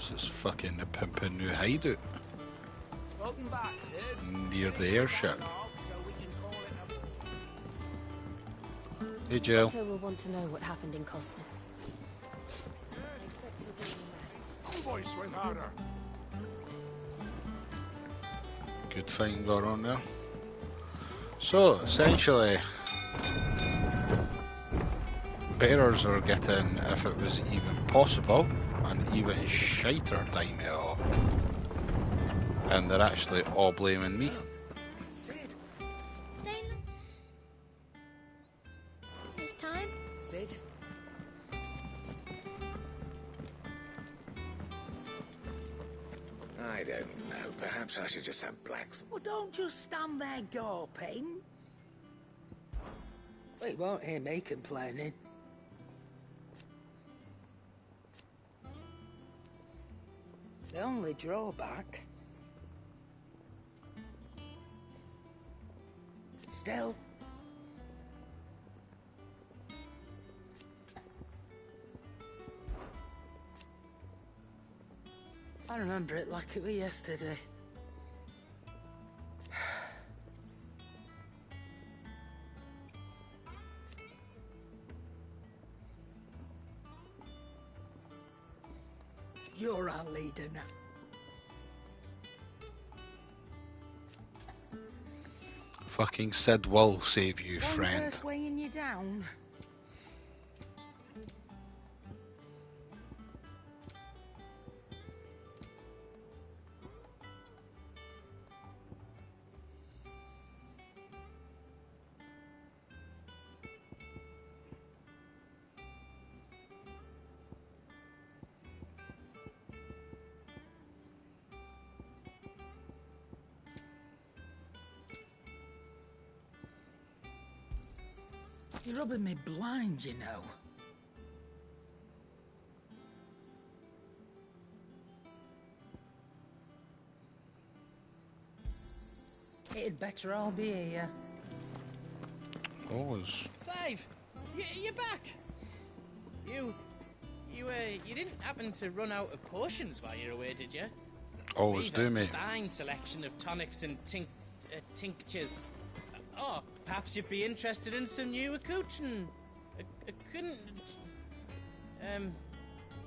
This is fucking the pimpin' new hideout Welcome back, Sid. near the airship. Hey, Jill. Otto will want to know what happened in Cosmos. I expect he'll be in a mess. Boy, swing harder. Good fighting going on there. So, essentially, bearers are getting, if it was even possible, an even shiter time off. And they're actually all blaming me. Sid. Stay this time? Sid. I don't know. Perhaps I should just have blacks. Well, don't just stand there gawping. Well, you won't hear me complaining. The only drawback... Still... I remember it like it was yesterday. You're our leader now. Fucking Sid will save you, One friend. verse weighing you down. You're rubbing me blind, you know. It'd better all be here. Always. Clive, you're back. You didn't happen to run out of potions while you're away, did you? Always do, mate. Fine selection of tonics and tinctures. Oh, perhaps you'd be interested in some new accoutrement.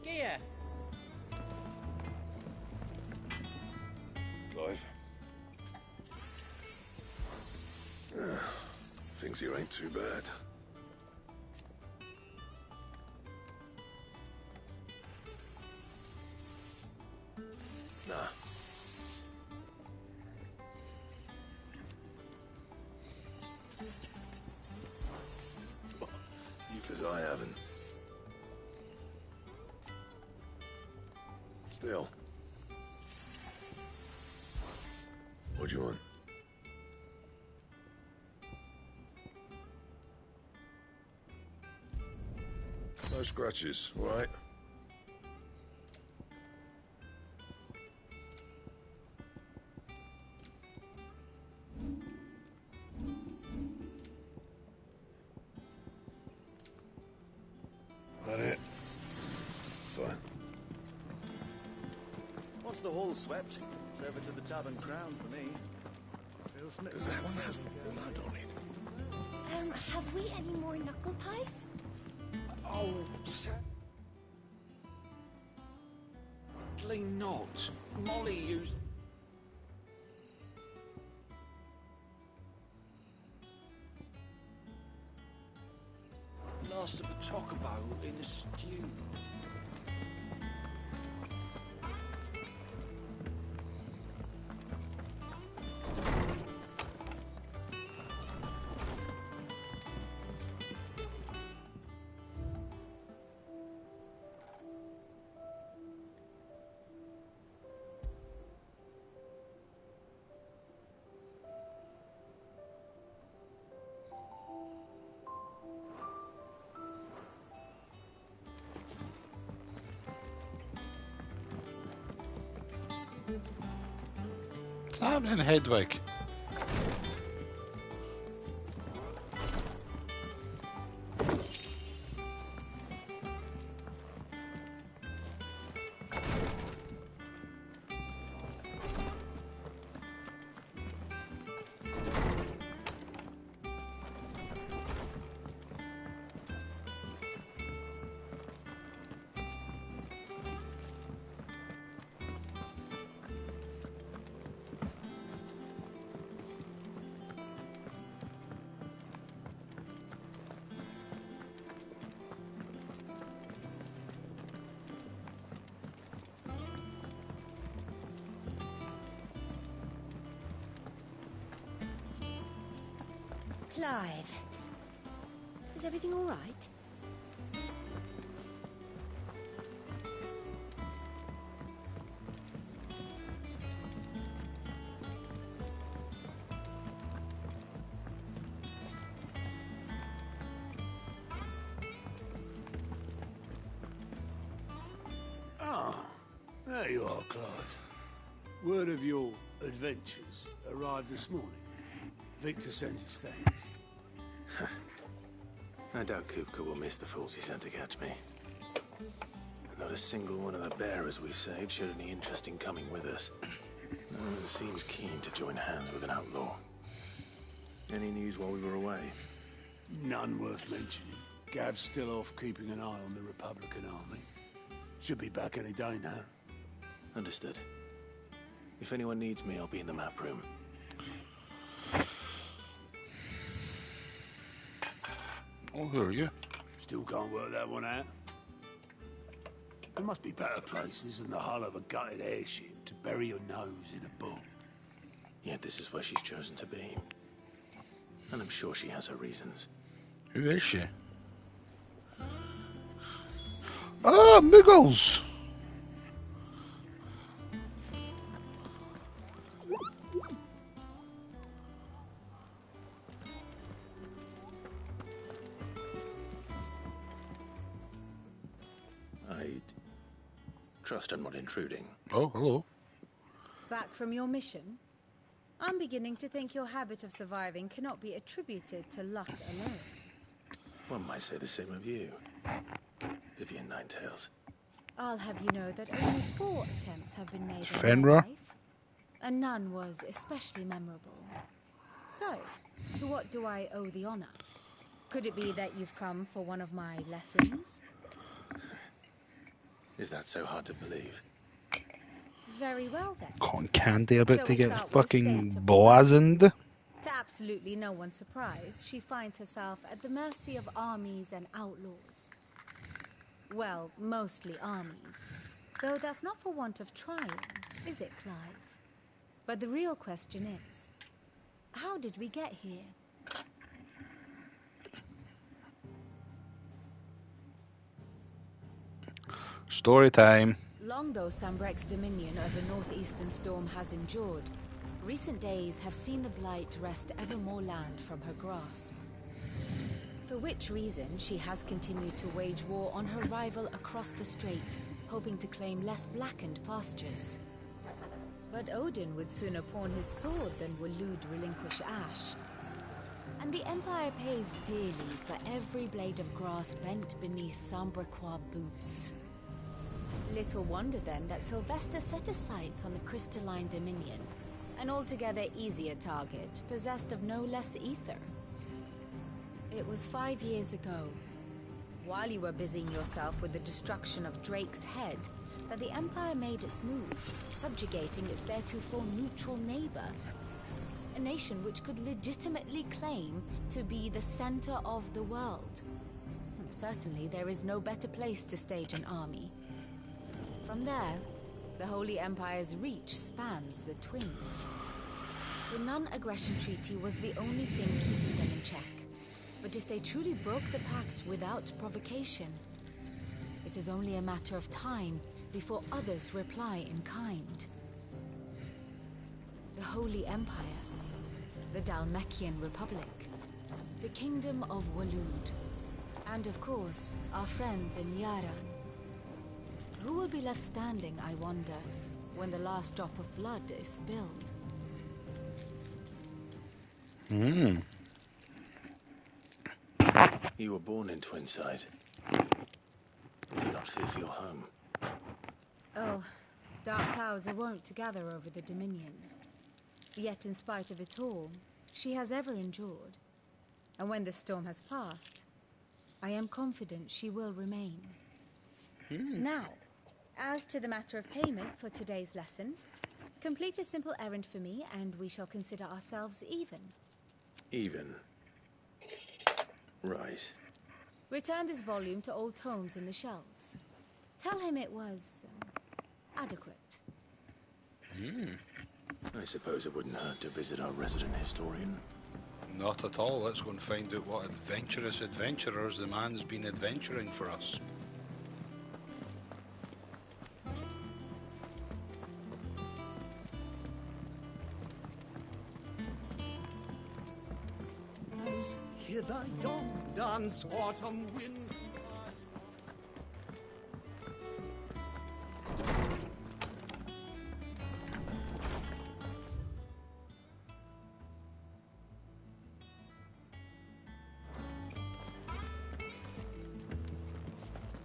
Gear. Clive. Things here ain't too bad. Nah. Because I haven't. Still. What do you want? No scratches, all right? That it? Fine. Once the hall's swept, it's over to the Tavern Crown for me. Does that one have blood on it? Have we any more knuckle pies? Oh, sadly not. Molly used... last of the chocobo in the stew. What's happening, Hedwig? Clive, is everything all right? There you are, Clive. Word of your adventures arrived this morning. Victor sends his thanks. I doubt Kupka will miss the fools he sent to catch me. Not a single one of the bearers we saved showed any interest in coming with us. No one seems keen to join hands with an outlaw. Any news while we were away? None worth mentioning. Gav's still off keeping an eye on the Republican army. Should be back any day now. Understood. If anyone needs me, I'll be in the map room. Oh, who are you? Still can't work that one out. There must be better places than the hull of a gutted airship to bury your nose in a book. Yet this is where she's chosen to be. And I'm sure she has her reasons. Who is she? Ah, Muggles! I trust I'm not intruding. Oh, hello. Back from your mission? I'm beginning to think your habit of surviving cannot be attributed to luck alone. One might say the same of you, Vivian Ninetails. I'll have you know that only 4 attempts have been made in Fenrir? my life, and none was especially memorable. So, to what do I owe the honor? Could it be that you've come for one of my lessons? Is that so hard to believe? Very well then. Cotton candy about Shall to we get start with fucking state of blazoned. To absolutely no one's surprise, she finds herself at the mercy of armies and outlaws. Well, mostly armies. Though that's not for want of trying, is it, Clive? But the real question is, how did we get here? Story time. Long though Sambrek's dominion over northeastern Storm has endured, recent days have seen the Blight wrest ever more land from her grasp. For which reason she has continued to wage war on her rival across the strait, hoping to claim less blackened pastures. But Odin would sooner pawn his sword than Waloed relinquish Ash. And the Empire pays dearly for every blade of grass bent beneath Sambrequois boots. Little wonder then that Sylvester set his sights on the crystalline dominion, an altogether easier target, possessed of no less ether. It was 5 years ago, while you were busying yourself with the destruction of Drake's head, that the Empire made its move, subjugating its theretofore neutral neighbor. A nation which could legitimately claim to be the center of the world. Certainly there is no better place to stage an army. From there, the Holy Empire's reach spans the Twins. The non-aggression treaty was the only thing keeping them in check. But if they truly broke the pact without provocation, it is only a matter of time before others reply in kind. The Holy Empire, the Dhalmekian Republic, the Kingdom of Waloed, and of course, our friends in Yaran. Who will be left standing, I wonder, when the last drop of blood is spilled? You were born in Twinside. Do not fear for your home. Oh, dark clouds are wont to gather over the Dominion. Yet in spite of it all, she has ever endured. And when the storm has passed, I am confident she will remain. Now, as to the matter of payment for today's lesson, complete a simple errand for me and we shall consider ourselves even. Even. Right. Return this volume to old tomes in the shelves. Tell him it was adequate. I suppose it wouldn't hurt to visit our resident historian. Not at all. Let's go and find out what adventurous adventurers the man's been adventuring for us. As hither yon dance autumn winds.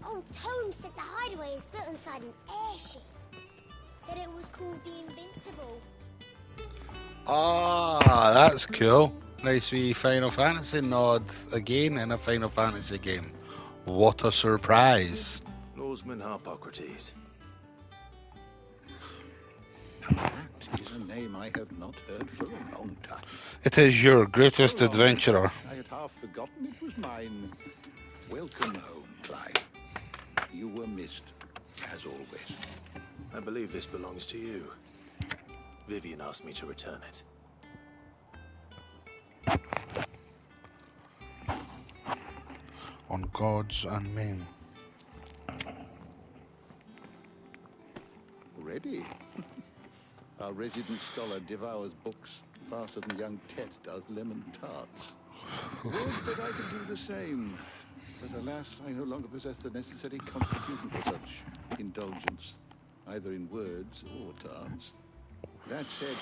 Old Tome said the hideaway is built inside an airship. Said it was called the Invincible. Ah, that's cool. Nice wee Final Fantasy nod again in a Final Fantasy game. What a surprise. Lawsman Harpocrates. That is a name I have not heard for a long time. It is your greatest So long, adventurer. I had half forgotten it was mine. Welcome home, Clive. You were missed, as always. I believe this belongs to you. Vivian asked me to return it. On gods and men. Ready? Our resident scholar devours books faster than young Tet does lemon tarts. Would that I could do the same. But alas, I no longer possess the necessary constitution for such indulgence, either in words or tarts. That said,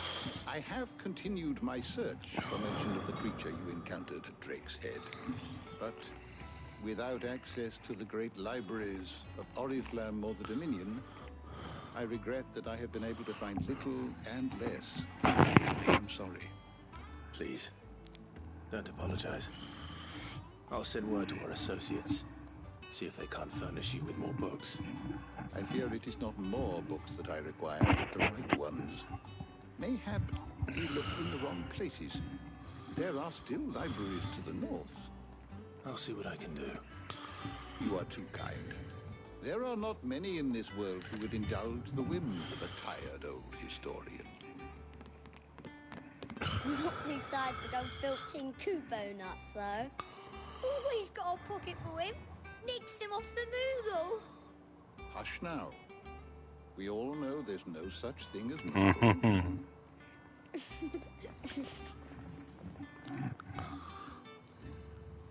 I have continued my search for mention of the creature you encountered at Drake's Head. But without access to the great libraries of Oriflamme or the Dominion, I regret that I have been able to find little and less. I am sorry. Please, don't apologize. I'll send word to our associates. See if they can't furnish you with more books. I fear it is not more books that I require, but the right ones. Mayhap we look in the wrong places. There are still libraries to the north. I'll see what I can do. You are too kind. There are not many in this world who would indulge the whims of a tired old historian. I'm not too tired to go filching Kubo nuts, though. Always got a pocket for him. Nicks him off the Moogle. Hush now. We all know there's no such thing as Moogle.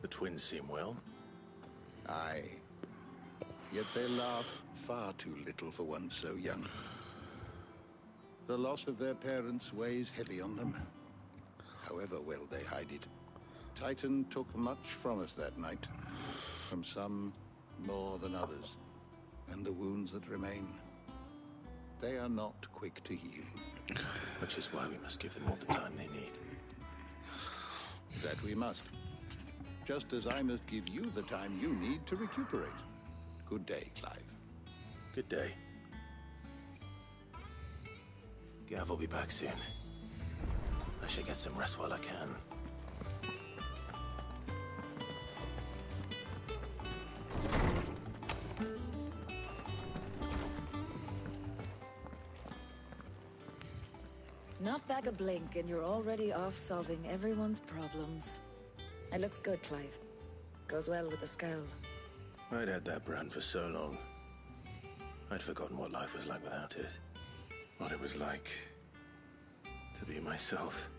The twins seem well. Aye. Yet they laugh far too little for one so young. The loss of their parents weighs heavy on them, however well they hide it. Titan took much from us that night, from some more than others, and the wounds that remain, they are not quick to heal. Which is why we must give them all the time they need. That we must. Just as I must give you the time you need to recuperate. Good day, Clive. Good day. Gav will be back soon. I should get some rest while I can. Not back a blink and you're already off solving everyone's problems. It looks good, Clive. Goes well with the scowl. I'd had that brand for so long. I'd forgotten what life was like without it. What it was like to be myself.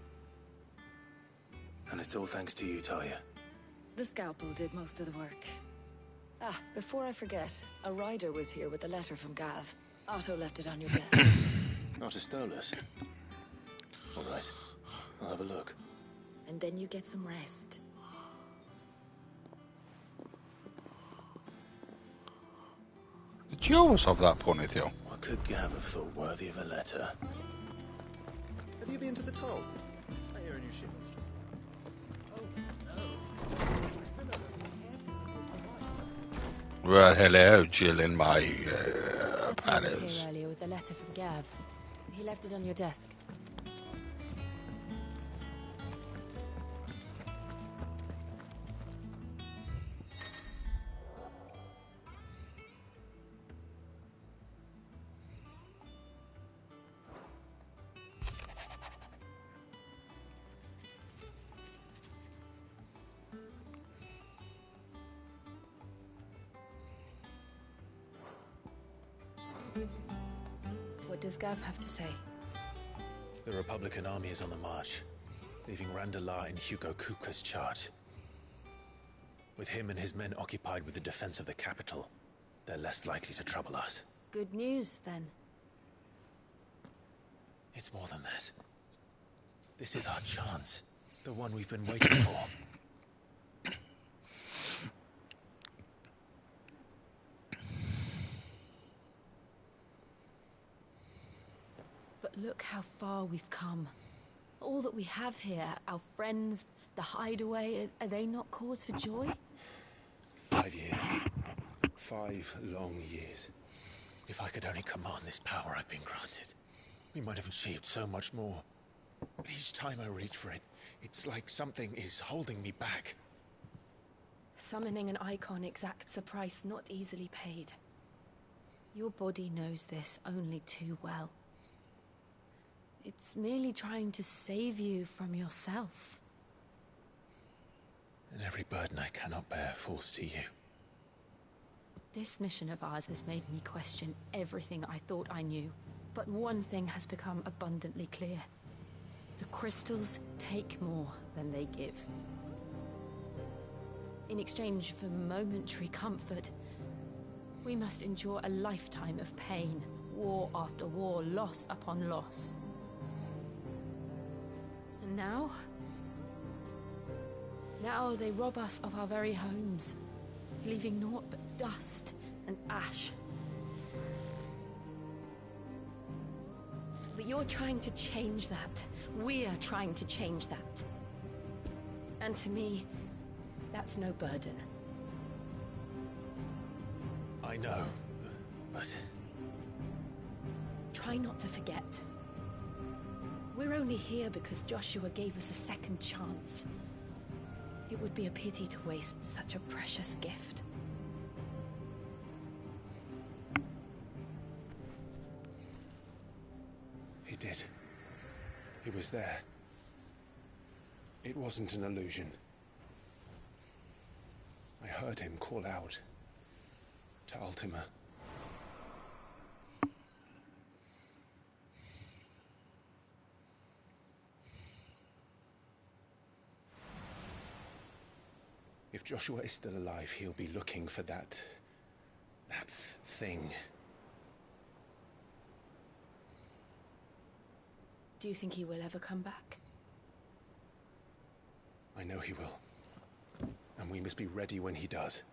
And it's all thanks to you, Talia. The scalpel did most of the work. Ah, before I forget, a rider was here with a letter from Gav. Otto left it on your desk. Not stole us. All right, I'll have a look. And then you get some rest. Did you always have that ponytail? What could Gav have thought worthy of a letter? Have you been to the toll? I hear a new ship was just... Well, hello, Jill in my Otto was palace. here earlier with a letter from Gav. He left it on your desk. What does Gav have to say? The Republican army is on the march, leaving Randalar in Hugo Kupka's charge. With him and his men occupied with the defense of the capital, they're less likely to trouble us. Good news, then. It's more than that. This is our chance. The one we've been waiting for. But look how far we've come. All that we have here, our friends, the hideaway, are they not cause for joy? 5 years. 5 long years. If I could only command this power I've been granted, we might have achieved so much more. But each time I reach for it, it's like something is holding me back. Summoning an icon exacts a price not easily paid. Your body knows this only too well. It's merely trying to save you from yourself. And every burden I cannot bear falls to you. This mission of ours has made me question everything I thought I knew. But one thing has become abundantly clear. The crystals take more than they give. In exchange for momentary comfort, we must endure a lifetime of pain, war after war, loss upon loss. And now they rob us of our very homes, leaving naught but dust and ash. But you're trying to change that. We're trying to change that. And to me, that's no burden. I know, but... Try not to forget. We're only here because Joshua gave us a second chance. It would be a pity to waste such a precious gift. He did. He was there. It wasn't an illusion. I heard him call out to Ultima. If Joshua is still alive, he'll be looking for that thing. Do you think he will ever come back? I know he will. And we must be ready when he does.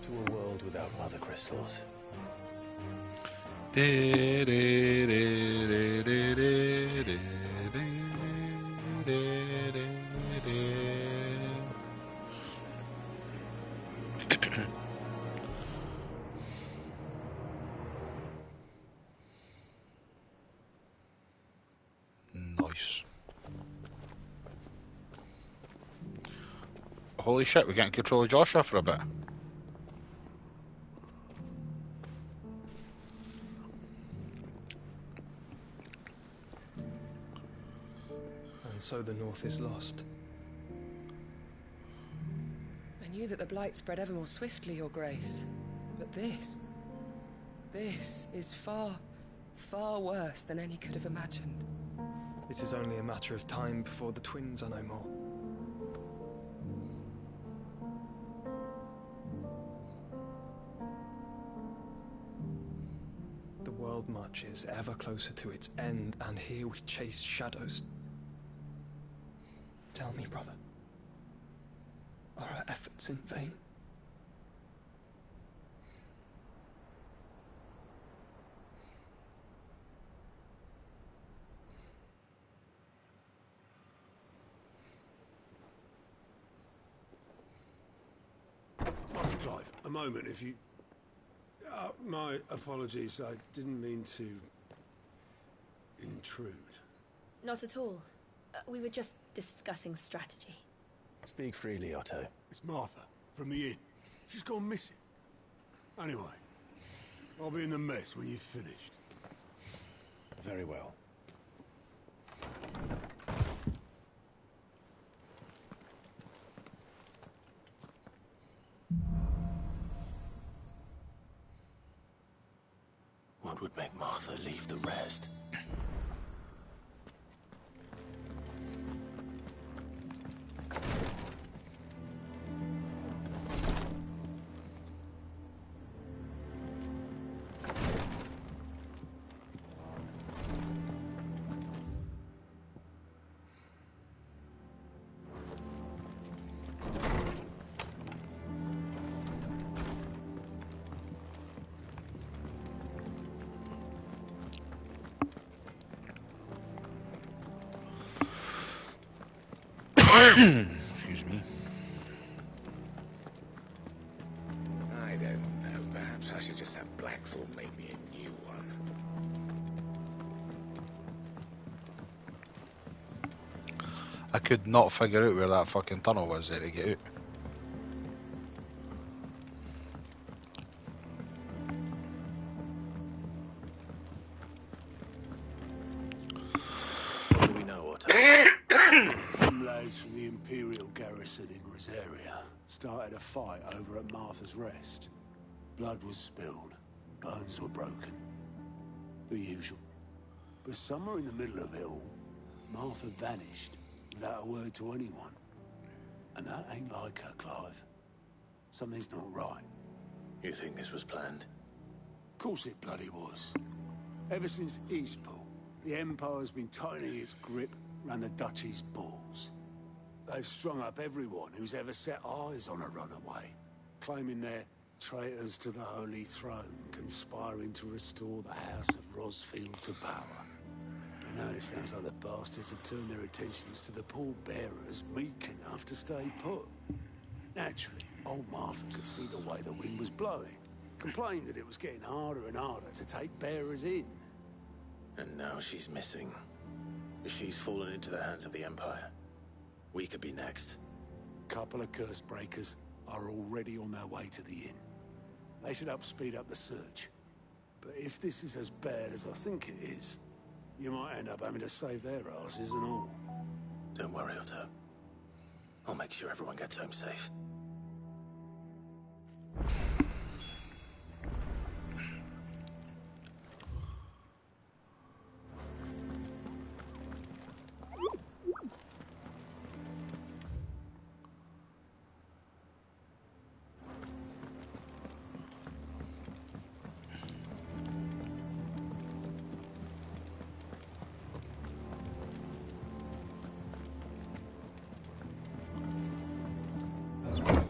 To a world without mother crystals. Nice. Holy shit, we're getting control of Joshua for a bit. And so the North is lost. I knew that the Blight spread ever more swiftly, Your Grace. But this is far, far worse than any could have imagined. It is only a matter of time before the twins are no more. The world marches ever closer to its end, and here we chase shadows. Tell me, brother, are our efforts in vain? Master Clive, a moment, if you... my apologies, I didn't mean to... intrude. Not at all. We were just discussing strategy. Speak freely, Otto. It's Martha, from the inn. She's gone missing. Anyway, I'll be in the mess when you've finished. Very well. What would make Martha leave the rest? Excuse me. I don't know. Perhaps I should just have Blackthorn make me a new one. I could not figure out where that fucking tunnel was there to get out. What do we know, Otto? Some lads from the Imperial garrison in Rosaria started a fight over at Martha's Rest. Blood was spilled, bones were broken. The usual. But somewhere in the middle of it all, Martha vanished without a word to anyone. And that ain't like her, Clive. Something's not right. You think this was planned? Of course it bloody was. Ever since Eastpool, the Empire's been tightening its grip round the Duchy's balls. They've strung up everyone who's ever set eyes on a runaway, claiming they're traitors to the Holy Throne, conspiring to restore the House of Rosfield to power. You know, it sounds like the bastards have turned their attentions to the pallbearers meek enough to stay put. Naturally, old Martha could see the way the wind was blowing, complained that it was getting harder and harder to take bearers in. And now she's missing. If she's fallen into the hands of the Empire, we could be next. Couple of curse breakers are already on their way to the inn. They should help speed up the search. But if this is as bad as I think it is, you might end up having to save their asses and all. Don't worry, Otto. I'll make sure everyone gets home safe.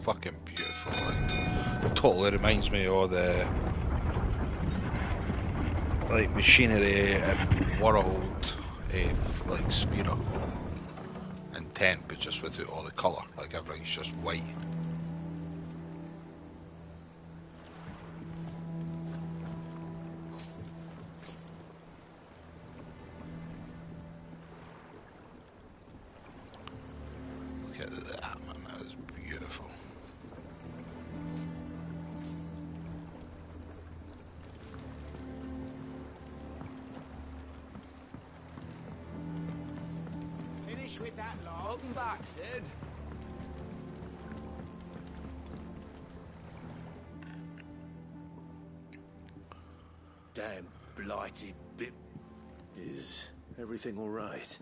Fucking beautiful. Like, totally reminds me of the like machinery and world like Spira and Tent, but just without all the colour. Like everything's just white. Look at that, man. That is beautiful. Finish with that lot. Welcome back, Sid. Damn blighted bit. Is everything all right?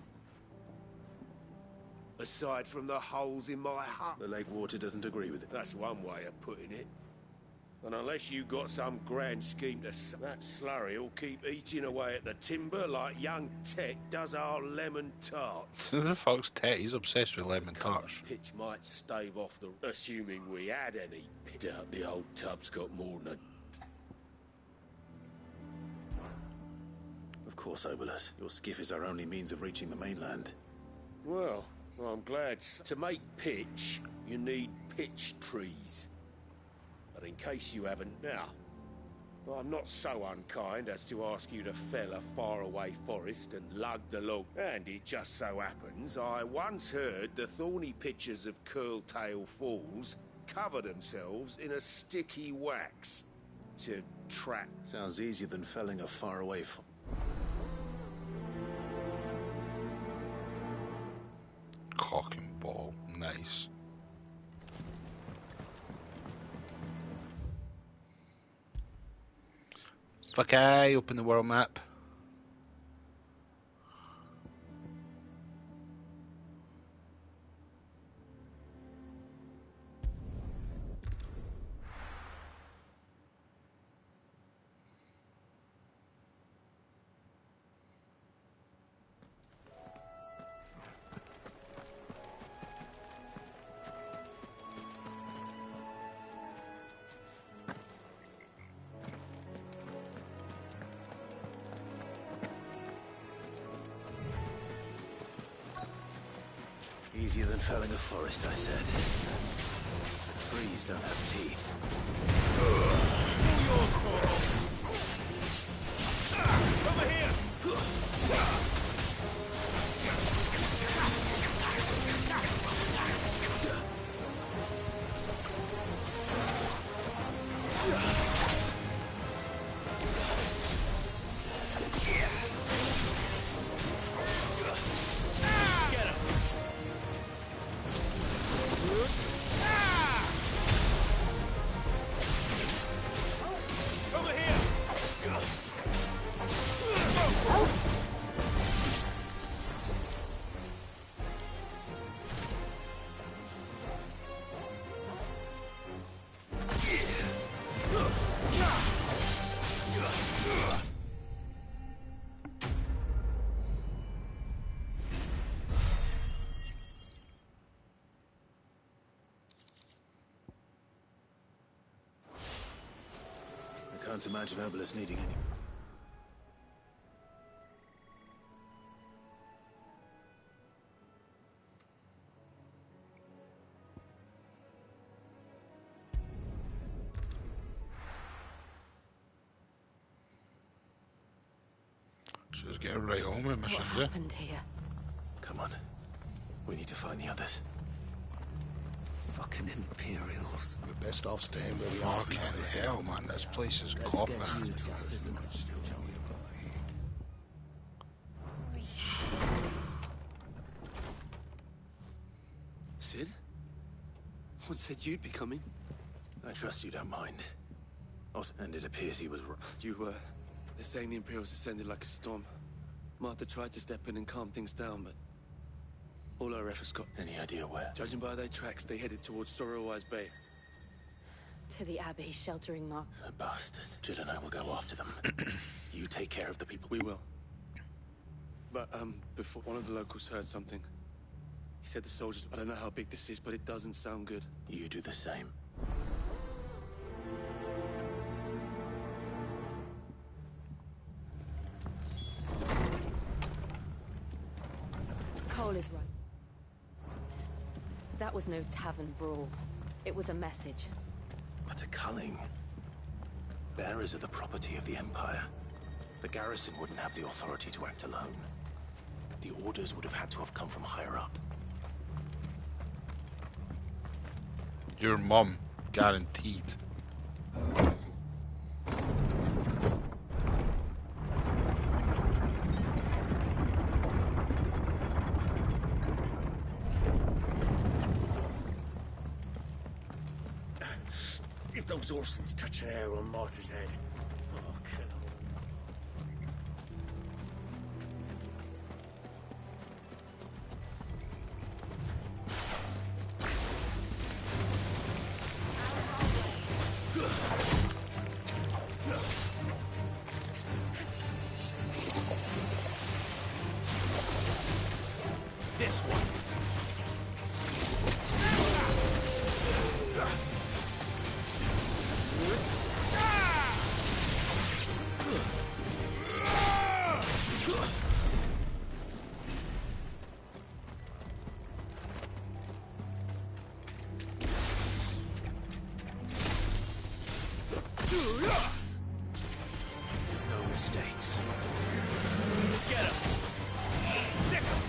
Aside from the holes in my hut. The lake water doesn't agree with it. That's one way of putting it. And unless you got some grand scheme to... that slurry will keep eating away at the timber like young Tet does our lemon tarts. Who the fuck's Tet? He's obsessed with lemon tarts. Pitch might stave off the... assuming we had any. Doubt the old tub's got more than a... Of course, Obolus. Your skiff is our only means of reaching the mainland. Well, I'm glad. To make pitch, you need pitch trees. But in case you haven't now, I'm not so unkind as to ask you to fell a faraway forest and lug the log. And it just so happens I once heard the thorny pitchers of Curltail Falls cover themselves in a sticky wax. to track. Sounds easier than felling a faraway Cock and ball. Nice. Okay, open the world map. Easier than felling a forest, I said. The trees don't have teeth. All yours, Toro. Over here. I can't imagine Herbalist needing any. Just get right on with mission. What happened here? Come on. We need to find the others. Fucking Imperials. We're best off staying where we are. Fucking hell, man, this place is Let's coughing. get you to your physical. Sid? What said you'd be coming? I trust you don't mind. Oh, and it appears he was right. They're saying the Imperials descended like a storm. Martha tried to step in and calm things down, but all our efforts got... Any idea where? Judging by their tracks, they headed towards Sorrowwise Bay. To the Abbey, sheltering Mark. The bastards. Jill and I will go after them. You take care of the people. We will. But, before one of the locals heard something. He said the soldiers... I don't know how big this is, but it doesn't sound good. You do the same. Cole is right. That was no tavern brawl. It was a message. But a culling. Bearers are the property of the Empire. The garrison wouldn't have the authority to act alone. The orders would have had to have come from higher up. Your mum, guaranteed. If those Orsons touch an arrow on Martha's head, oh, kill 'em. This one. No mistakes. Get him! Sick him!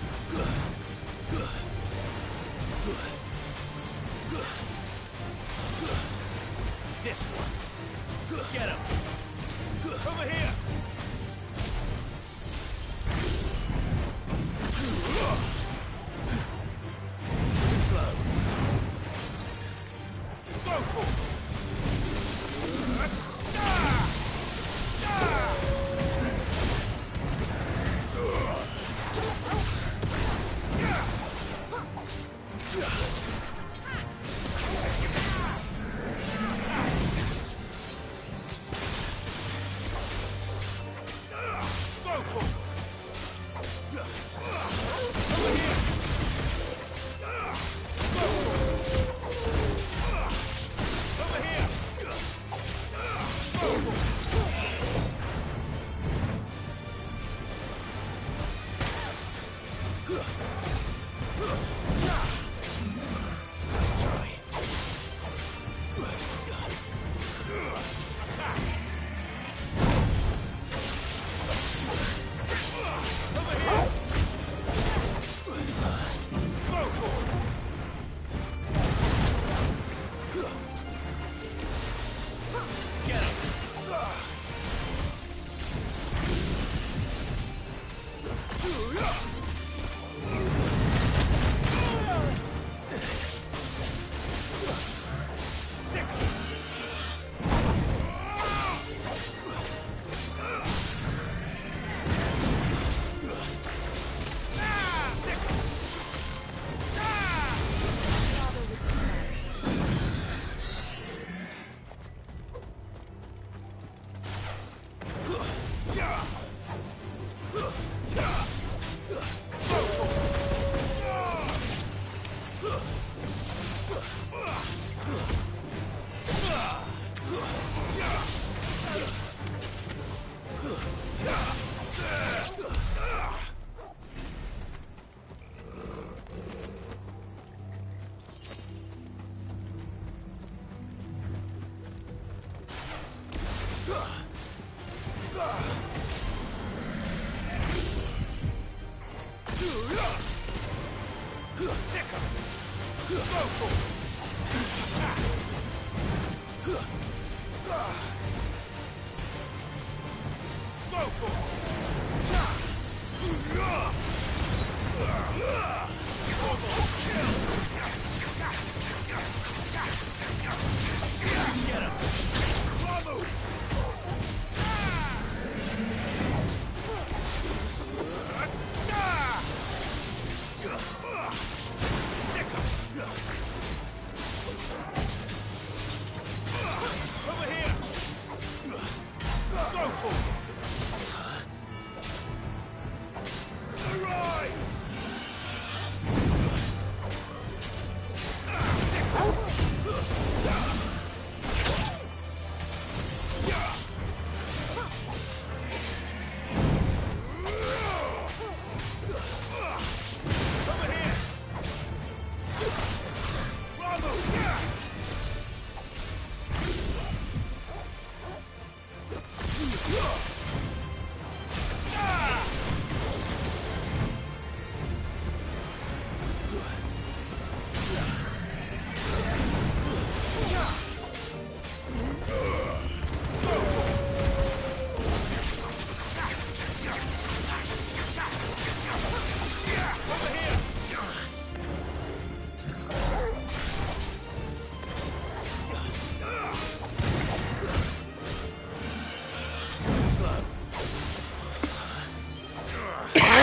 This one. Get him! Over here! Slow. Go for it!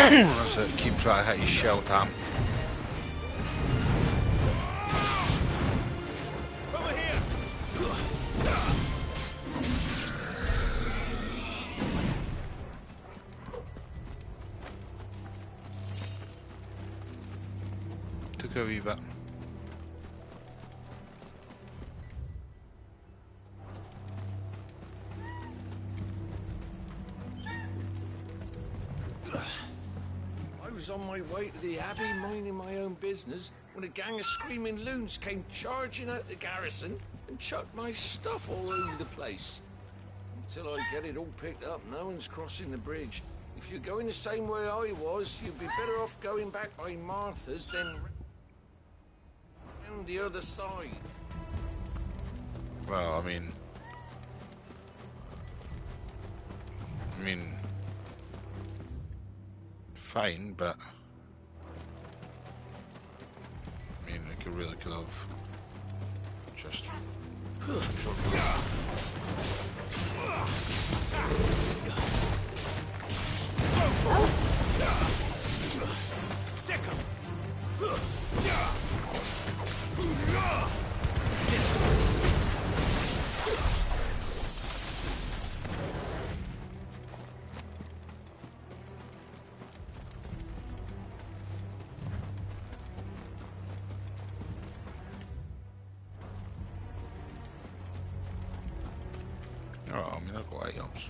That's it, keep trying to hit his shell time. Took a wee bit. On my way to the Abbey, minding my own business, when a gang of screaming loons came charging out the garrison and chucked my stuff all over the place. Until I get it all picked up, no one's crossing the bridge. If you're going the same way I was, you'd be better off going back by Martha's than round the other side. Well, I mean, I mean, fine, but I mean, I really could have just. Oh, I mean, I've got items.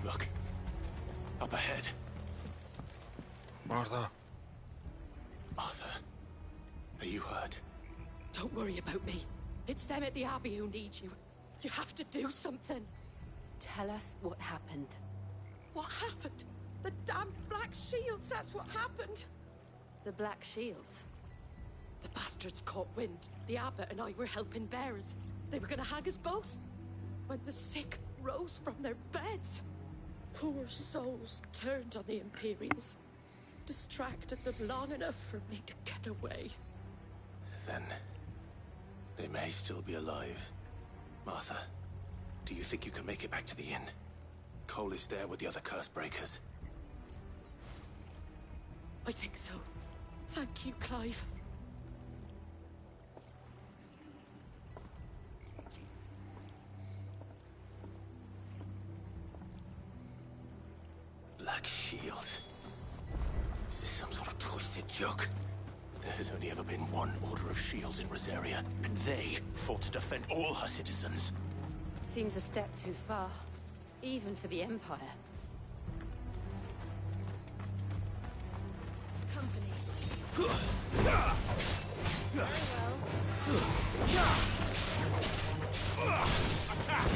Look. Up ahead. Martha. Arthur. Are you hurt? Don't worry about me. It's them at the Abbey who need you. You have to do something. Tell us what happened. What happened? The damn Black Shields, that's what happened. The Black Shields? The bastards caught wind. The Abbot and I were helping bearers. They were gonna hang us both. When the sick rose from their beds. Poor souls turned on the Imperials. Distracted them long enough for me to get away. Then they may still be alive. Martha, do you think you can make it back to the inn? Cole is there with the other curse breakers. I think so. Thank you, Clive. Black Shields. Is this some sort of twisted joke? There has only ever been one Order of Shields in Rosaria, and they fought to defend all her citizens. Seems a step too far, even for the Empire. Company. Very well. Attack!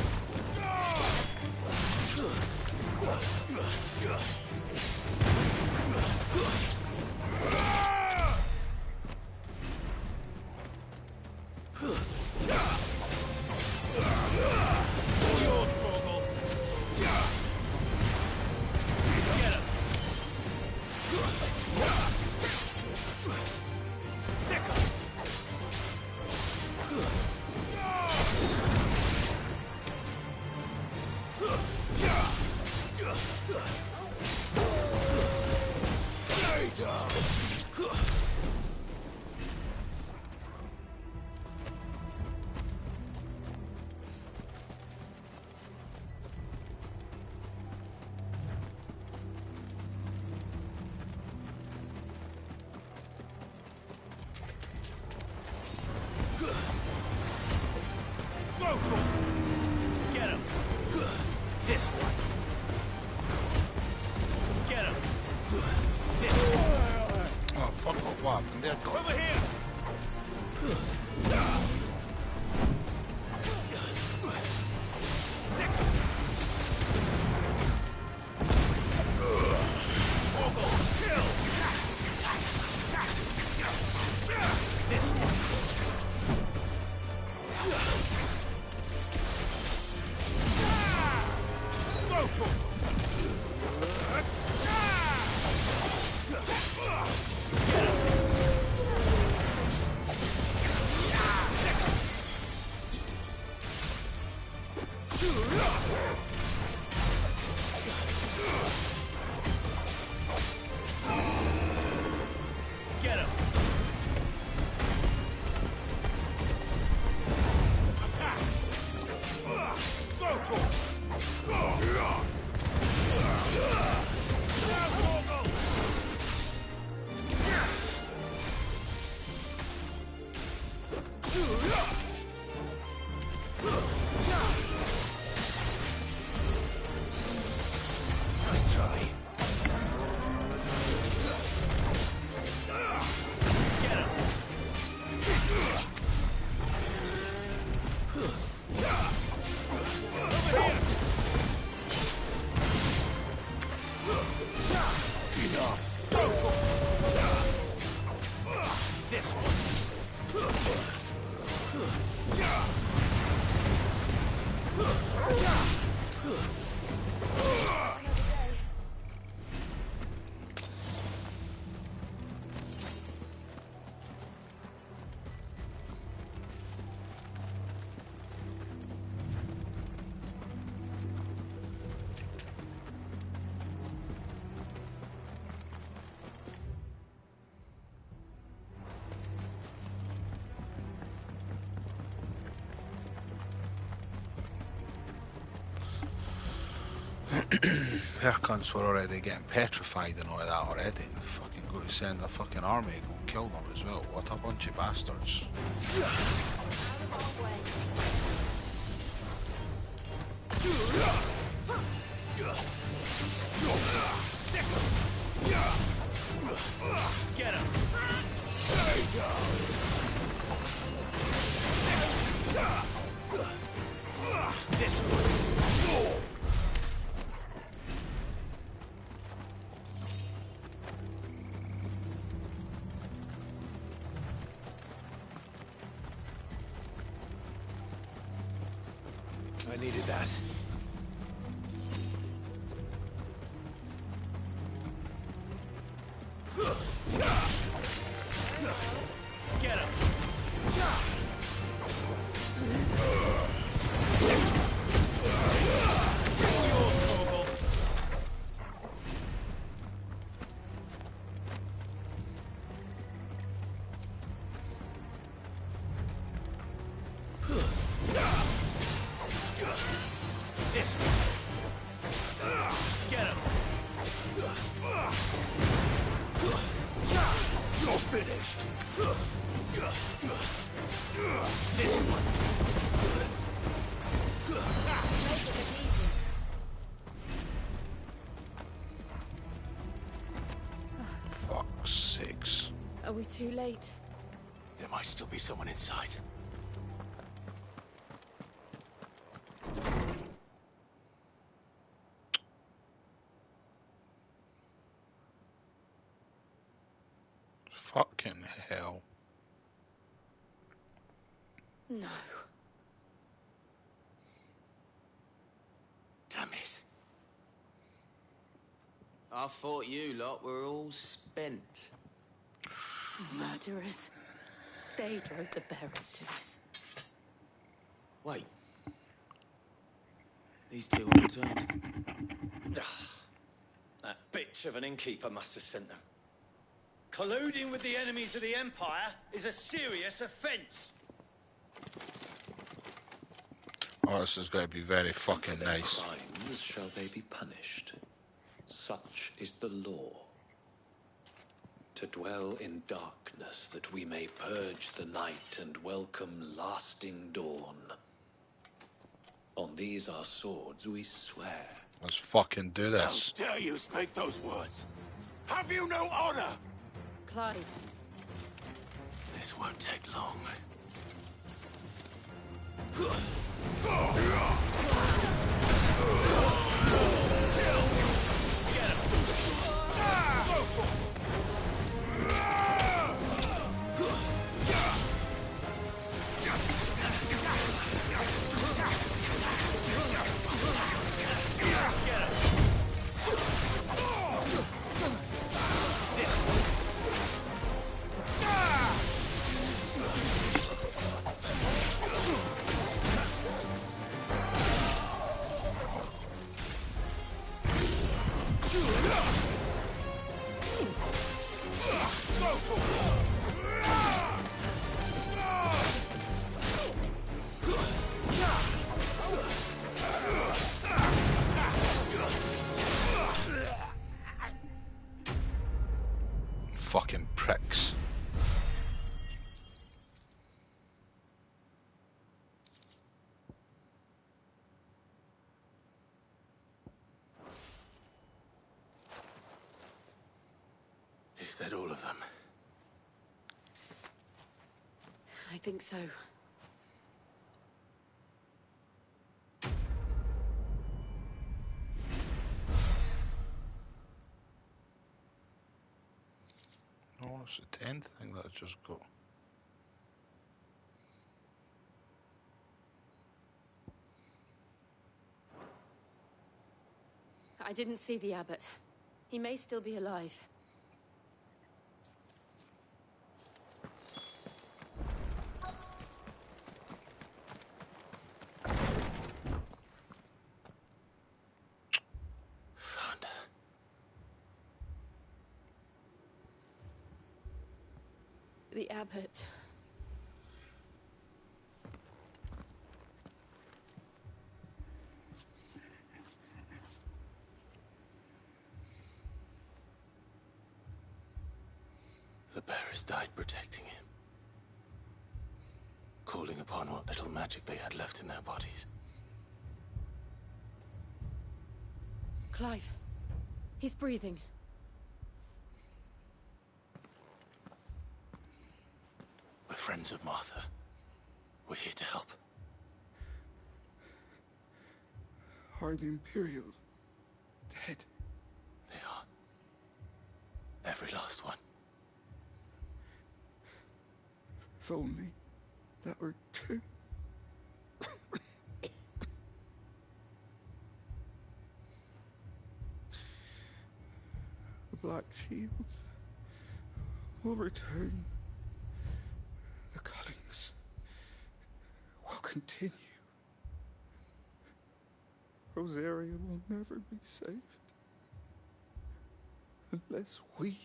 Get him! This one! Get him! This one! Oh, fuck off, what happened there? Over here! This one! This one. Her cunts were already getting petrified and all of that already. And fucking go to send a fucking army to go kill them as well. What a bunch of bastards. Get him! This one. I needed that. Get him! This one. Get him! You're finished! This one. Fuck's sakes. Are we too late? There might still be someone inside. Fucking hell. No. Damn it. I thought you lot were all spent. Murderers. They drove the bearers to this. Wait. These two aren't turned. That bitch of an innkeeper must have sent them. Colluding with the enemies of the Empire is a serious offence. Oh, this is going to be very fucking nice. Crimes shall they be punished. Such is the law. To dwell in darkness that we may purge the night and welcome lasting dawn. On these our swords we swear. Let's fucking do this. How dare you speak those words? Have you no honor? Clive. This won't take long. Fucking pricks. Is that all of them? I think so. Oh, it's the 10th thing that I just got. I didn't see the abbot. He may still be alive. Found her. The abbot. The bearers died protecting him. Calling upon what little magic they had left in their bodies. Clive. He's breathing. We're friends of Martha. We're here to help. Are the Imperials dead? They are. Every last one. If only that were true. The Black Shields will return. The cuttings will continue. Rosaria will never be saved unless we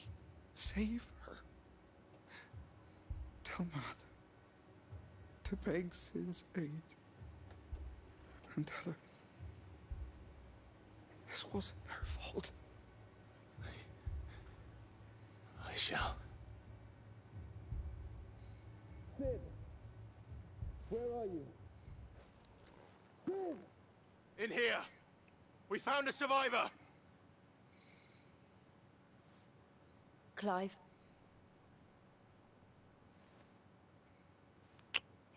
save her. Tell Mother to beg Sid's aid and tell her this wasn't her fault. I shall. Sid, where are you? Sid! In here! We found a survivor! Clive.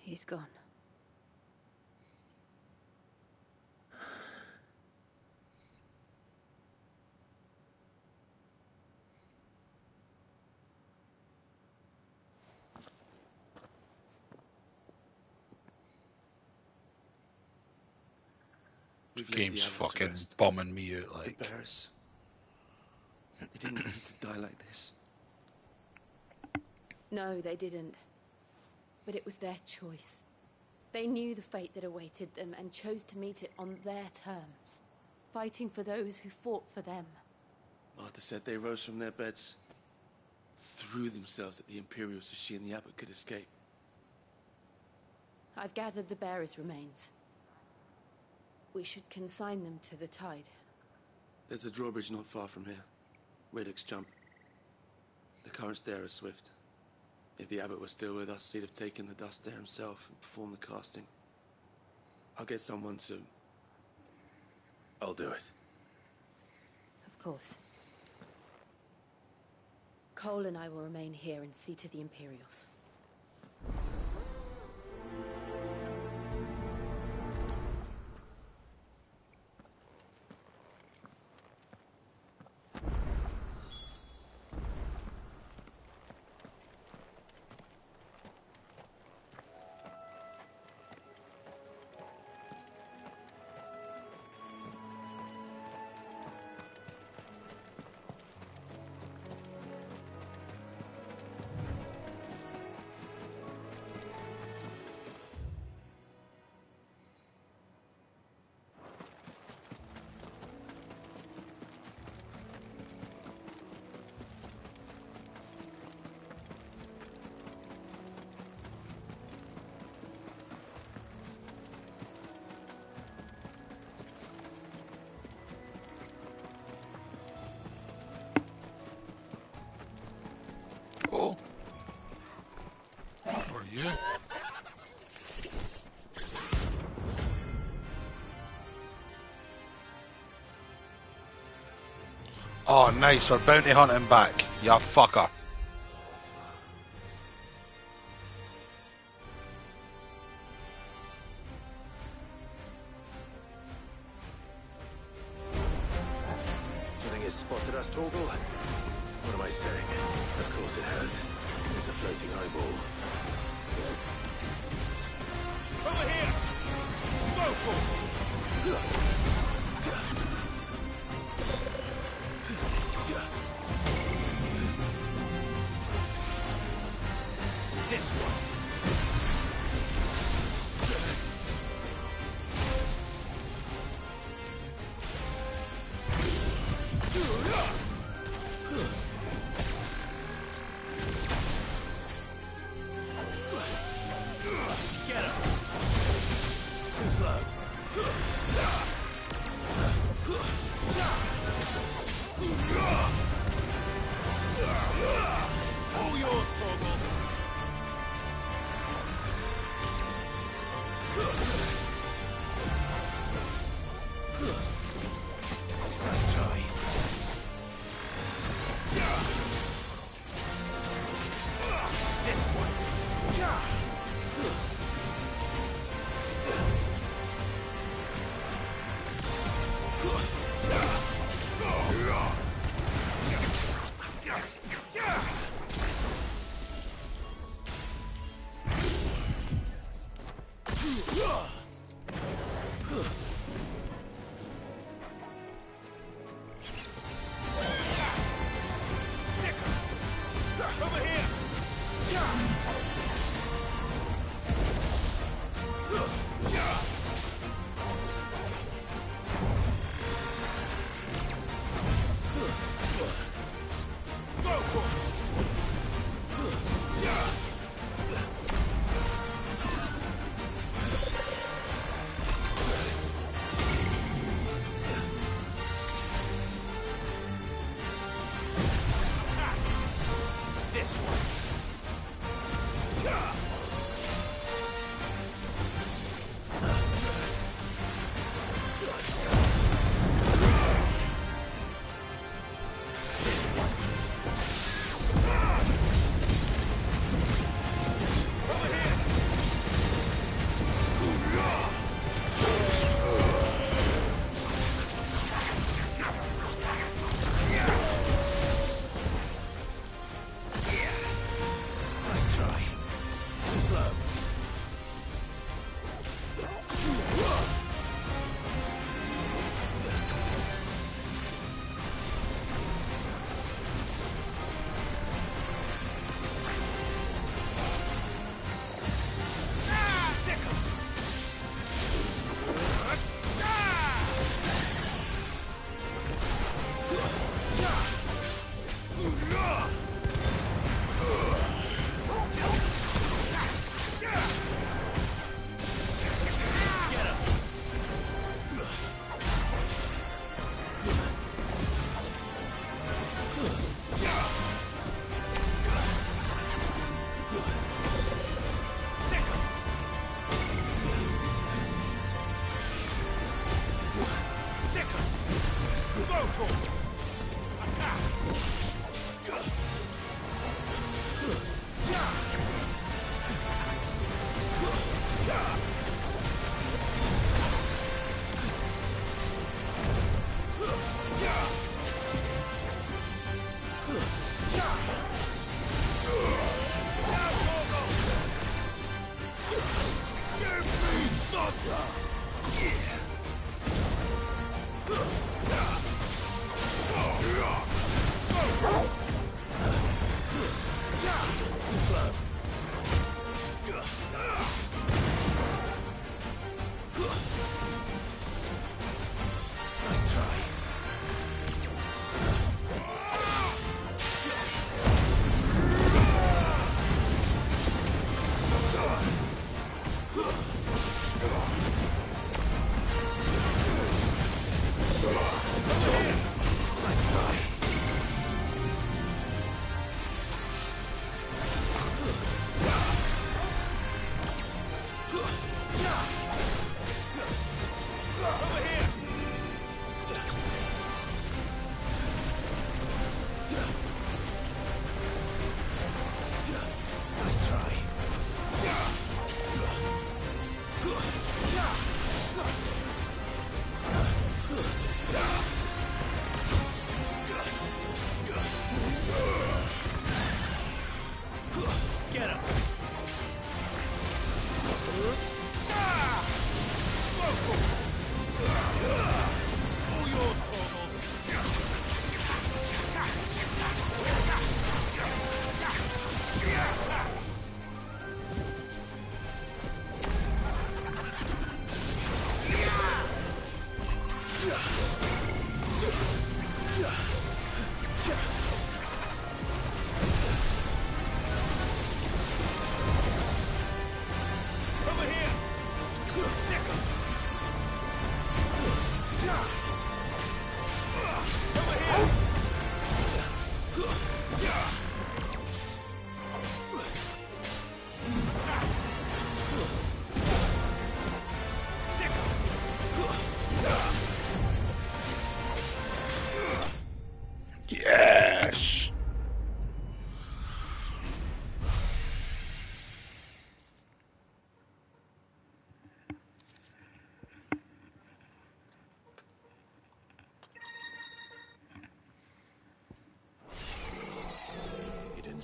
He's gone. We've laid Game's the abbot to fucking rest. bombing me out, like. The bearers. They didn't need to die like this. No, they didn't. But it was their choice. They knew the fate that awaited them and chose to meet it on their terms, fighting for those who fought for them. Martha said they rose from their beds, threw themselves at the Imperials so she and the abbot could escape. I've gathered the bearers' remains. We should consign them to the tide. There's a drawbridge not far from here. Radix jump. The currents there are swift. If the abbot was still with us, he'd have taken the dust there himself and performed the casting. I'll get someone to... I'll do it. Of course. Cole and I will remain here and see to the Imperials. Oh. Who are you? Oh, nice. We're bounty hunting back. Ya fucker. Do you think it's spotted us, Torgal? What am I saying? Of course it has. It's a floating eyeball. Over here! Go for this one. Get him! Too slow. All yours, Torgal. Nice try. This one. Over here! Go for it! This one. Over here. Nice try. Too slow. Nice try.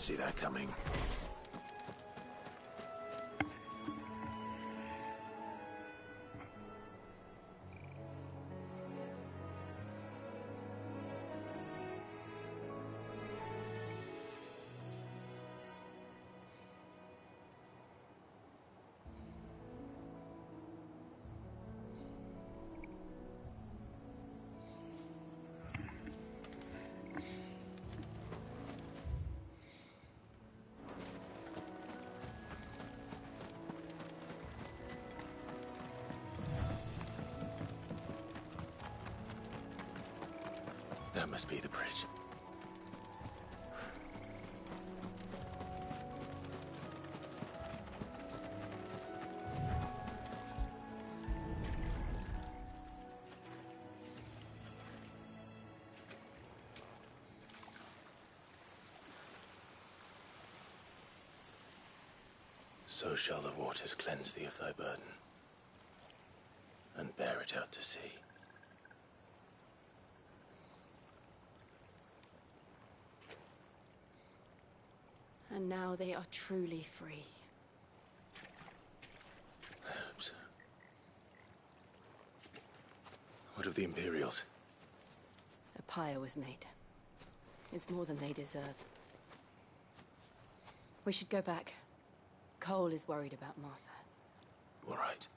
see that coming. That must be the bridge. So shall the waters cleanse thee of thy burden, and bear it out to sea. And now they are truly free. Perhaps. What of the Imperials? A pyre was made. It's more than they deserve. We should go back. Cole is worried about Martha. All right.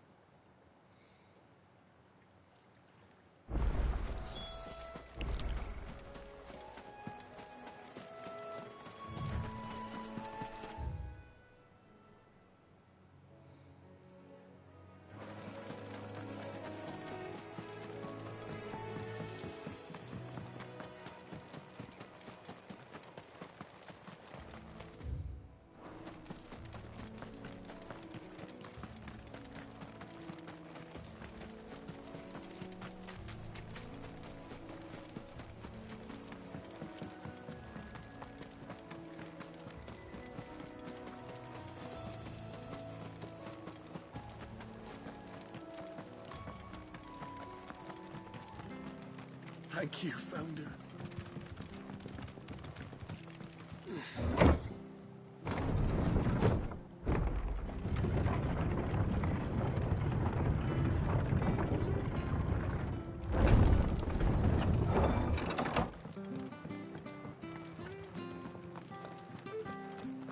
Thank you, Founder.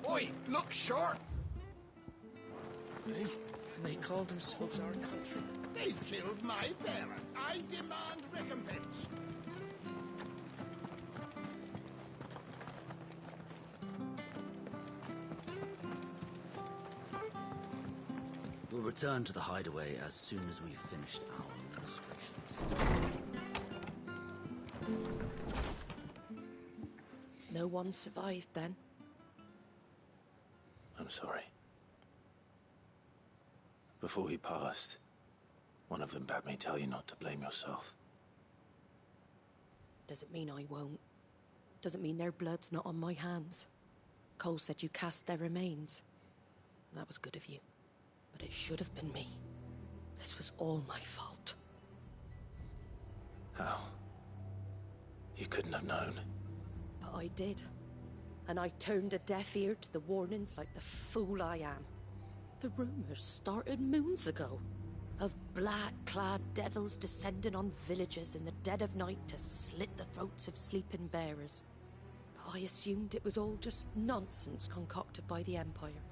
Oi, look sharp! Hey, and they called themselves our country. They've killed my parent. I demand recompense. We'll return to the hideaway as soon as we've finished our ministrations. No one survived then? I'm sorry. Before he passed, one of them bade me tell you not to blame yourself. Doesn't mean I won't. Doesn't mean their blood's not on my hands. Cole said you cast their remains. That was good of you. But it should have been me. This was all my fault. How? You couldn't have known. But I did. And I turned a deaf ear to the warnings like the fool I am. The rumors started moons ago. Of black-clad devils descending on villages in the dead of night to slit the throats of sleeping bearers. But I assumed it was all just nonsense concocted by the Empire.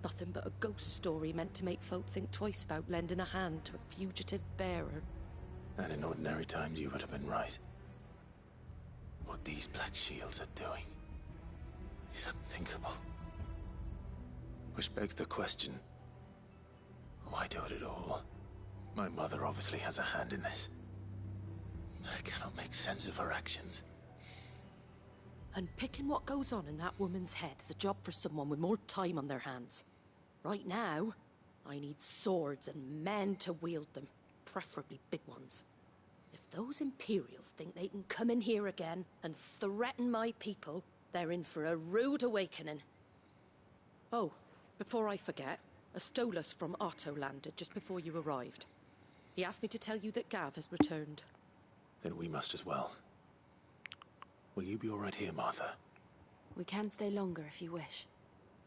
Nothing but a ghost story meant to make folk think twice about lending a hand to a fugitive bearer. And in ordinary times you would have been right. What these Black Shields are doing is unthinkable. Which begs the question, why do it at all? My mother obviously has a hand in this. I cannot make sense of her actions. And picking what goes on in that woman's head is a job for someone with more time on their hands. Right now, I need swords and men to wield them, preferably big ones. If those Imperials think they can come in here again and threaten my people, they're in for a rude awakening. Oh, before I forget, a Stolas from Otto landed just before you arrived. He asked me to tell you that Gav has returned. Then we must as well. Will you be all right here, Martha? We can stay longer if you wish.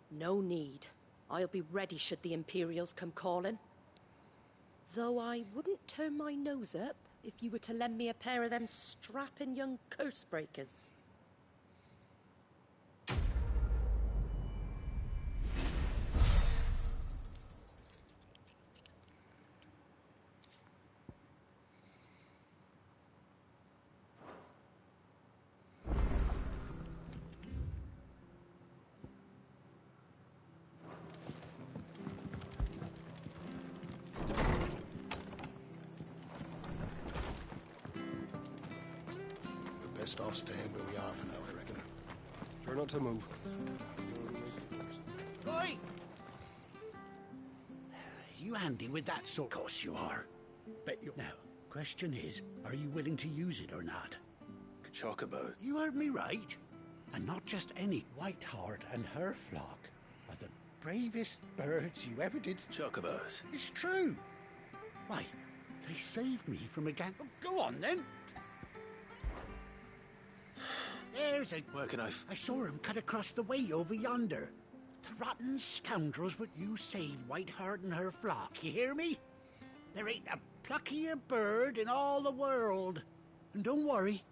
No need. I'll be ready should the Imperials come calling. Though I wouldn't turn my nose up if you were to lend me a pair of them strapping young curse breakers. Best off staying where we are for now, I reckon. Try not to move. Oi! You handy with that sort? Of course you are. Bet you... Now, question is, are you willing to use it or not? Chocobo. You heard me right. And not just any. Whiteheart and her flock are the bravest birds you ever did... Chocobos. It's true. Why, they saved me from a gang... Oh, go on, then. There's a... Where can I... I saw him cut across the way over yonder. The rotten scoundrels would you save Whiteheart and her flock, you hear me? There ain't a pluckier bird in all the world. And don't worry.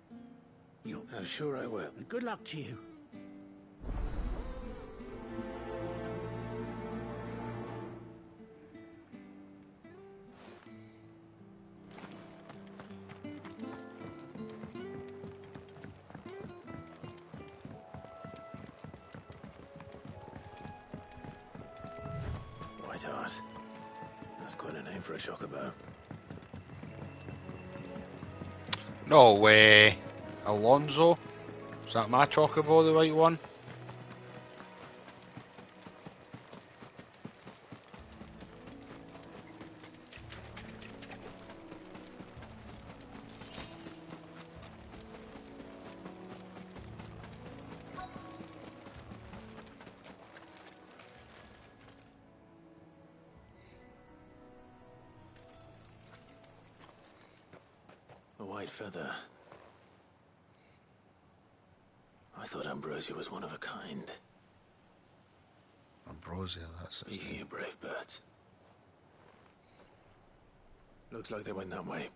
I'm sure I will. And good luck to you. Whiteheart. That's quite a name for a chocobo. No way. Alonso? Is that my chocobo, the right one? A white feather. I thought Ambrosia was one of a kind. Ambrosia, that's... Speaking of brave birds. Looks like they went that way.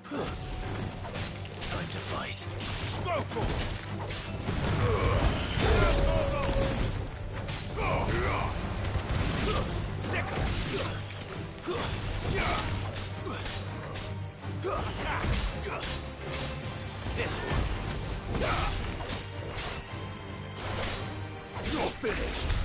Time to fight. This one. You're finished.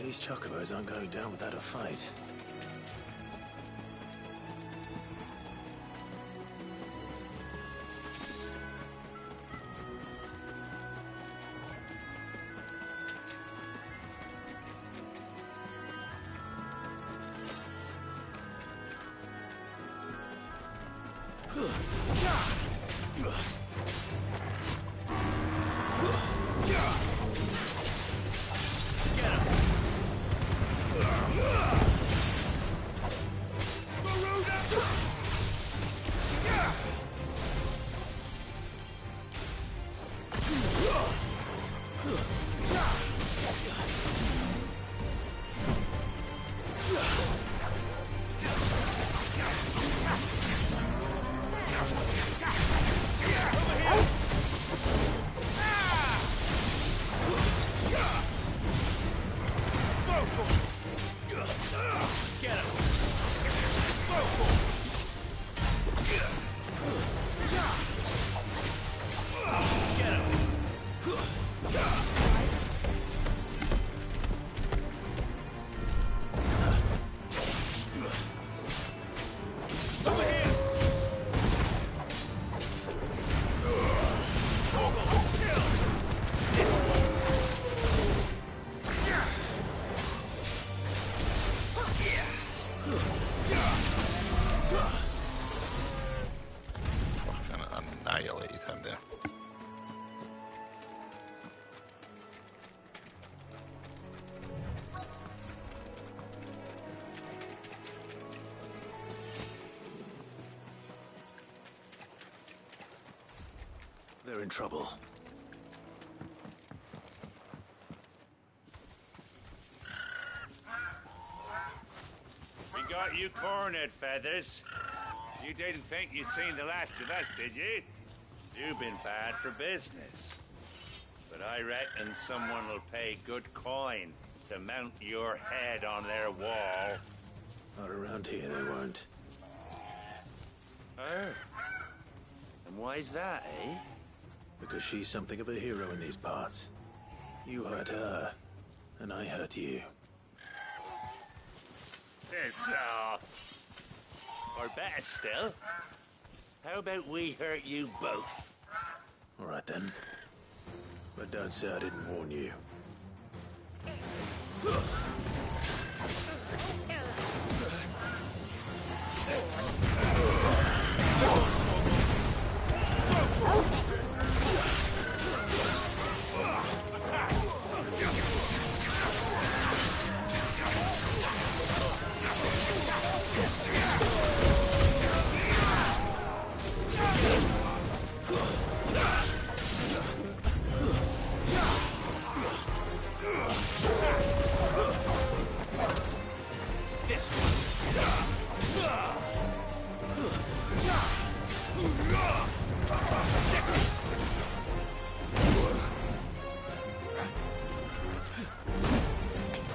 These chocobos aren't going down without a fight. We're in trouble. We got you cornered, Feathers. You didn't think you'd seen the last of us, did you? You've been bad for business. But I reckon someone will pay good coin to mount your head on their wall. Not around here, they won't. Oh? And why's that, eh? Because she's something of a hero in these parts. You hurt her, and I hurt you. Piss off. Or better still, how about we hurt you both? All right, then. But don't say I didn't warn you.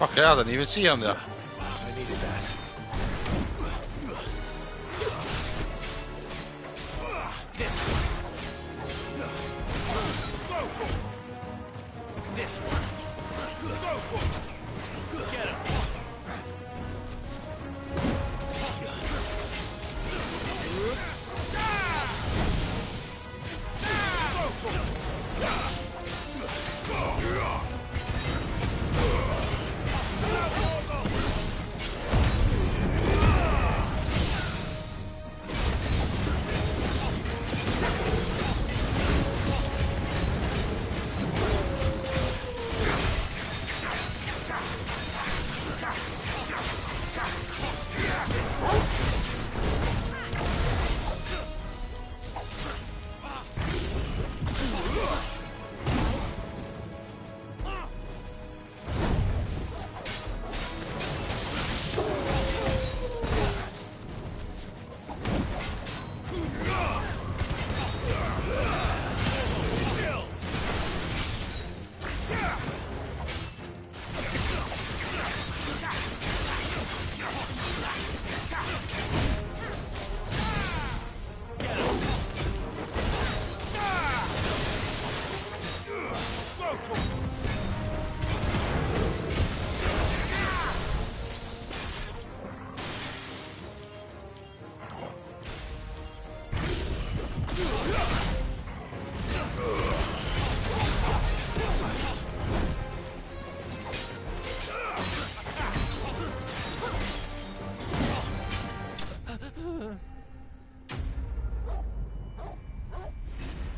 Okay, I didn't even see him there. I needed that. This one. This one. Get him.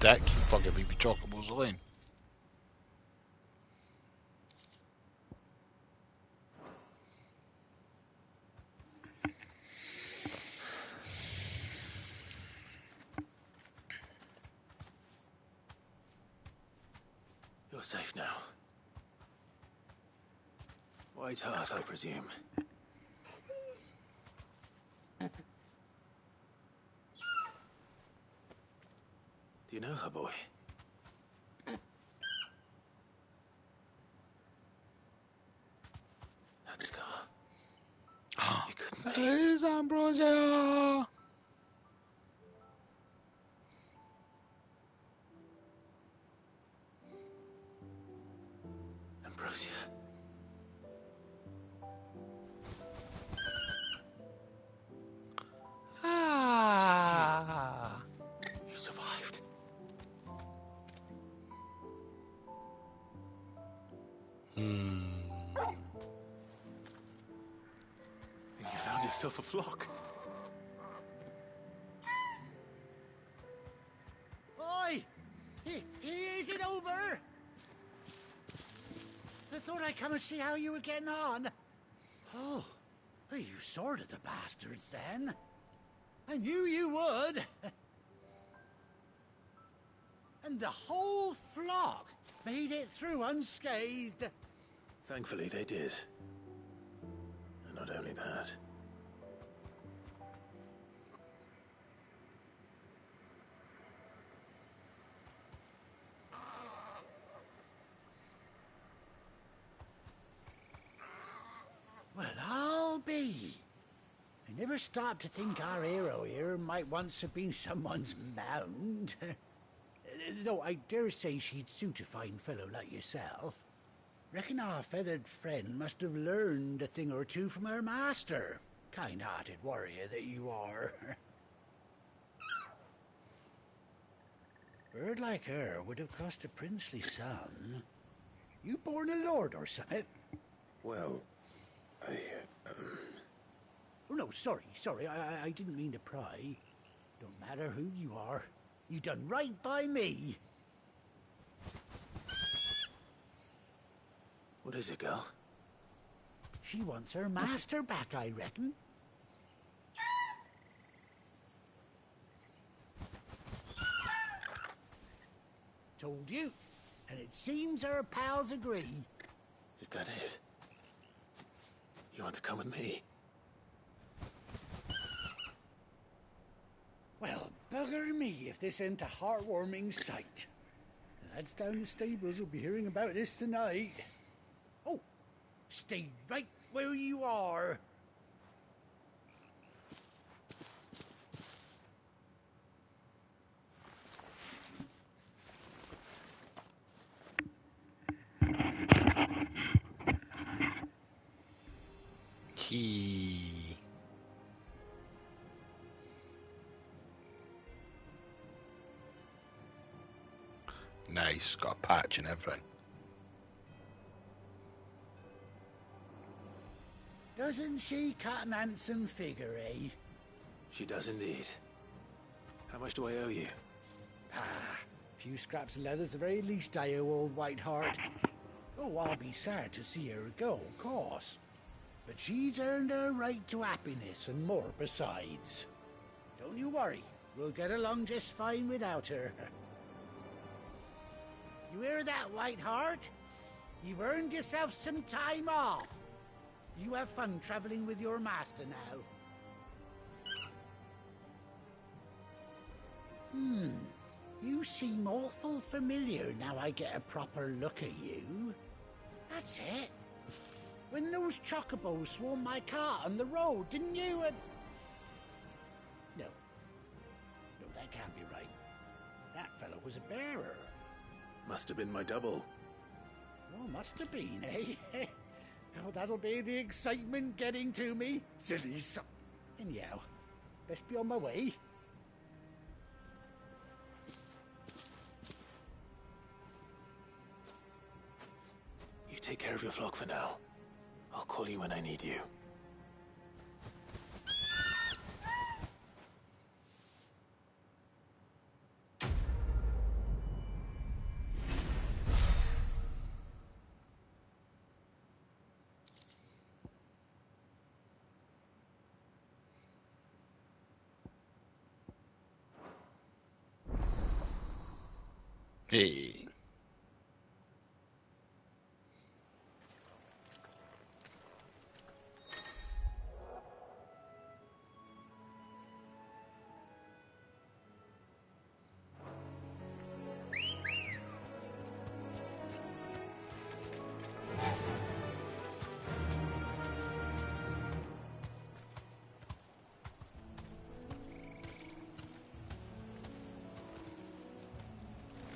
Dick, you fucking leave me chocolates alone. You're safe now. White Hart, I presume. Do you know her, boy? That scar. You couldn't be. It is Ambrosia! Ambrosia. Ah. You survived. And you found yourself a flock. Oi! Is it over? I thought I'd come and see how you were getting on. Oh, you sorted the bastards then. I knew you would. And the whole flock made it through unscathed. Thankfully, they did. And not only that. Well, I'll be. I never stopped to think our hero here might once have been someone's mount. Though I dare say she'd suit a fine fellow like yourself. Reckon our feathered friend must have learned a thing or two from her master. Kind-hearted warrior that you are. Bird like her would have cost a princely sum. You born a lord or something? Well, Oh, no, sorry. I didn't mean to pry. Don't matter who you are. You done right by me. What is it, girl? She wants her master back, I reckon. Told you. And it seems her pals agree. Is that it? You want to come with me? Well, bugger me if this ain't a heartwarming sight. The lads down the stables will be hearing about this tonight. Oh, stay right where you are. Key. Nice, got a patch and everything. Doesn't she cut an handsome figure, eh? She does indeed. How much do I owe you? A few scraps of leather's the very least I owe old Whiteheart. Oh, I'll be sad to see her go, of course. But she's earned her right to happiness and more besides. Don't you worry, we'll get along just fine without her. You hear that, Whiteheart? You've earned yourself some time off. You have fun traveling with your master now. You seem awful familiar now I get a proper look at you. That's it. When those chocobos swarmed my cart on the road, didn't you? No, that can't be right. That fellow was a bearer. Must have been my double. Oh, must have been, eh? Oh, that'll be the excitement getting to me. Silly son. Anyhow, best be on my way. You take care of your flock for now. I'll call you when I need you. Hey.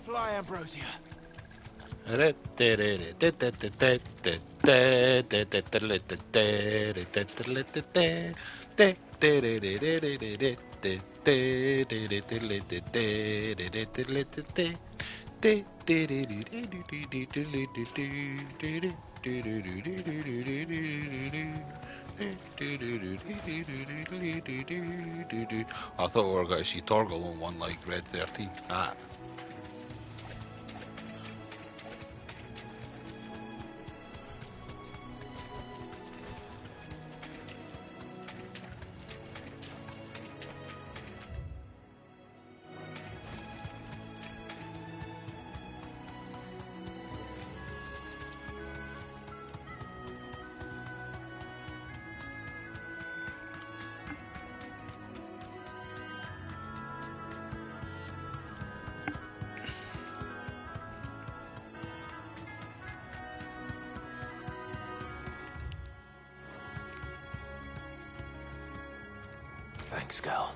Fly, Ambrosia. I thought we were going to see Torgal on one like Red 13. Thanks, Gal.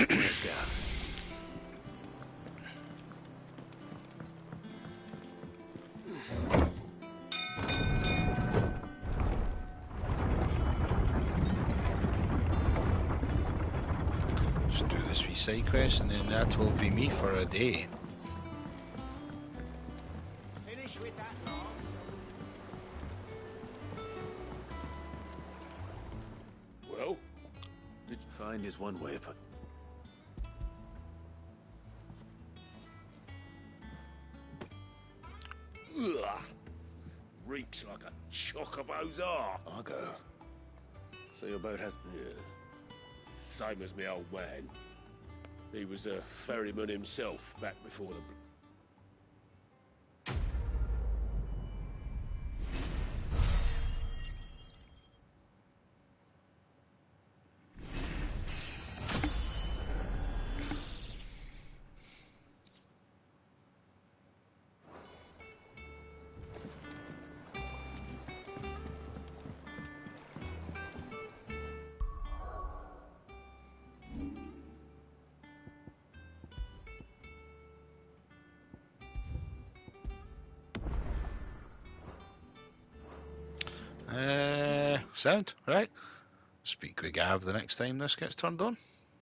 Where's Gav? Just do this wee side quest and then that will be me for a day. Finish with that log. Well, Did you find is one way of put. ugh, reeks like a chocobo's arse. Argo. So your boat has. Yeah. Same as my old man. He was a ferryman himself back before the. Sound, right? Speak with Gav the next time this gets turned on.